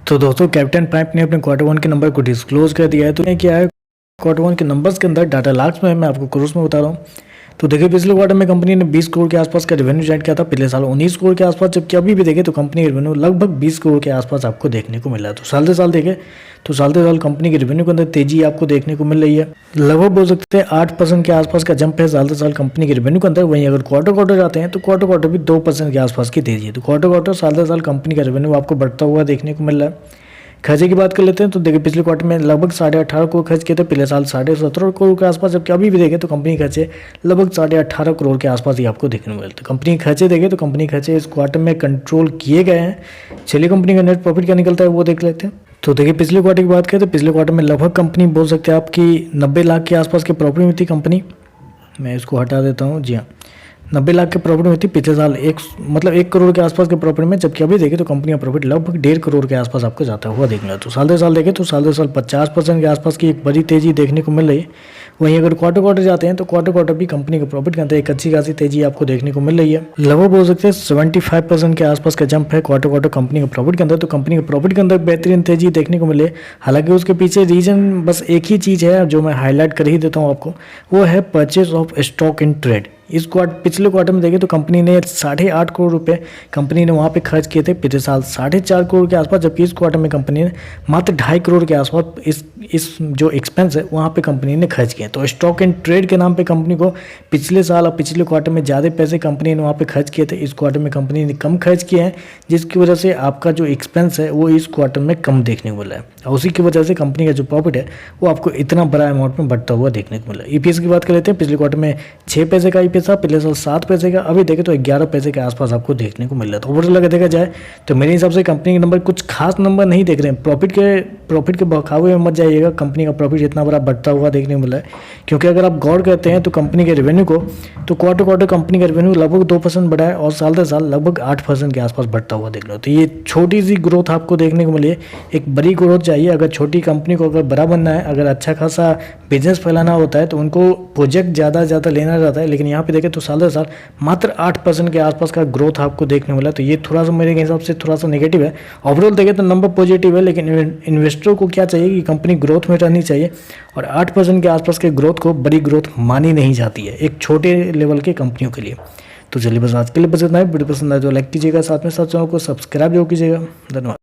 तो दोस्तों captain pipe ने अपने क्वार्टर वन के नंबर को डिस्क्लोज कर दिया है। तो क्या है क्वार्टर वन के नंबर्स के अंदर डाटा लाख्स में है, मैं आपको क्रोर्स में बता रहा हूँ। तो देखिए पिछले क्वार्टर में कंपनी ने 20 करोड़ के आसपास का रेवेन्यू जनरेट किया था, पिछले साल 19 करोड़ के आसपास, जबकि अभी भी देखें तो कंपनी का रेवेन्यू लगभग 20 करोड़ के आसपास आपको देखने को मिल रहा है। तो साल से साल देखें तो साल से साल कंपनी के रेवेन्यू के अंदर तेजी आपको देखने को मिल रही है। लगभग बोल सकते हैं 8% के आसपास का जंप है साल से साल कंपनी के रेवेन्यू के अंदर। वहीं अगर क्वार्टर जाते हैं तो क्वार्टर भी 2% के आसपास की तेजी है। तो क्वार्टर साल से साल कंपनी का रेवेन्यू आपको बढ़ता हुआ देखने को मिल रहा है। खर्चे की बात कर लेते हैं तो देखिए पिछले क्वार्टर में लगभग 18.5 करोड़ खर्च किए थे, पिछले साल 17.5 करोड़ के आसपास, जबकि अभी भी देखें तो कंपनी खर्चे लगभग 18.5 करोड़ के आसपास ही आपको देखने को मिलते हैं। कंपनी खर्चे देखें तो कंपनी खर्चे इस क्वार्टर में कंट्रोल किए गए हैं। चलिए कंपनी का नेट प्रॉफिट क्या निकलता है वो देख लेते हैं। तो देखिए पिछले क्वार्टर की बात करें तो पिछले क्वार्टर में लगभग कंपनी बोल सकते हैं आपकी 90 लाख के आसपास के प्रॉफिट में थी कंपनी। मैं इसको हटा देता हूँ, जी हाँ 90 लाख के प्रॉफिट में थी पिछले साल, 1 करोड़ के आसपास के प्रॉफिट में, जबकि अभी देखें तो कंपनी का प्रॉफिट लगभग 1.5 करोड़ के आसपास आपको जाता हुआ देखना। तो साल से साल देखें तो साल से साल 50% के आसपास की एक बड़ी तेजी देखने को मिल रही है। वहीं अगर क्वार्टर जाते हैं तो क्वार्टर भी कंपनी के प्रॉफिट के अंदर एक अच्छी खासी तेजी आपको देखने को मिल रही है। लगभग बोल सकते हैं 75% के आसपास का जंप है क्वार्टर कंपनी के प्रॉफिट के अंदर। तो कंपनी के प्रॉफिट के अंदर बेहतरीन तेजी देखने को मिले। हालांकि उसके पीछे रीजन बस एक ही चीज़ है जो मैं हाईलाइट कर ही देता हूँ आपको, वो है purchase of stock in trade. पिछले क्वार्टर में देखें तो कंपनी ने 8.5 करोड़ रुपए कंपनी ने वहाँ पे खर्च किए थे, पिछले साल 4.5 करोड़ के आसपास, जबकि इस क्वार्टर में कंपनी ने मात्र 2.5 करोड़ के आसपास इस जो एक्सपेंस है वहाँ पे कंपनी ने खर्च किए। तो स्टॉक एंड ट्रेड के नाम पे कंपनी को पिछले साल और पिछले क्वार्टर में ज़्यादा पैसे कंपनी ने वहाँ पे खर्च किए थे, इस क्वार्टर में कंपनी ने कम खर्च किए हैं, जिसकी वजह से आपका जो एक्सपेंस है वो इस क्वार्टर में कम देखने को मिला है। और उसी की वजह से कंपनी का जो प्रॉफिट है वो आपको इतना बड़ा अमाउंट में बढ़ता हुआ देखने को मिला। ईपीएस की बात कर लेते हैं। पिछले क्वार्टर में 6 पैसे का ईपीएस था, पिछले साल 7 पैसे का, अभी देखें तो 11 पैसे के आसपास आपको देखने को मिल रहा है। तो ओवरऑल अगर देखा जाए तो मेरे हिसाब से कंपनी के नंबर कुछ खास नंबर नहीं देख रहे हैं। प्रॉफिट के बखावे में मत जाइएगा, कंपनी का प्रॉफिट इतना बड़ा बढ़ता हुआ देखने को मिला है। क्योंकि अगर आप गौर करते हैं तो कंपनी के रेवेन्यू को, तो क्वार्टर कंपनी का रेवेन्यू लगभग 2% बढ़ा है और साल से साल लगभग 8% के आसपास बढ़ता हुआ देख लो। तो ये छोटी सी ग्रोथ आपको देखने को मिली है। एक बड़ी ग्रोथ चाहिए अगर छोटी कंपनी को अगर बड़ा बनना है, अगर अच्छा खासा बिजनेस फैलाना होता है तो उनको प्रोजेक्ट ज़्यादा लेना रहता है। लेकिन यहाँ पे देखें तो साल से साल मात्र 8% के आसपास का ग्रोथ आपको देखने मिला। तो ये थोड़ा सा मेरे हिसाब से थोड़ा सा नेगेटिव है। ओवरऑल देखें तो नंबर पॉजिटिव है, लेकिन इन्वेस्टरों को क्या चाहिए कि कंपनी ग्रोथ में रहनी चाहिए और 8% के आसपास के ग्रोथ को बड़ी ग्रोथ मानी नहीं जाती है एक छोटे लेवल के कंपनियों के लिए। तो चलिए बस आज के लिए बस इतना ही। वीडियो पसंद आए तो लाइक कीजिएगा, साथ में साथ चैनल को सब्सक्राइब जरूर कीजिएगा। धन्यवाद।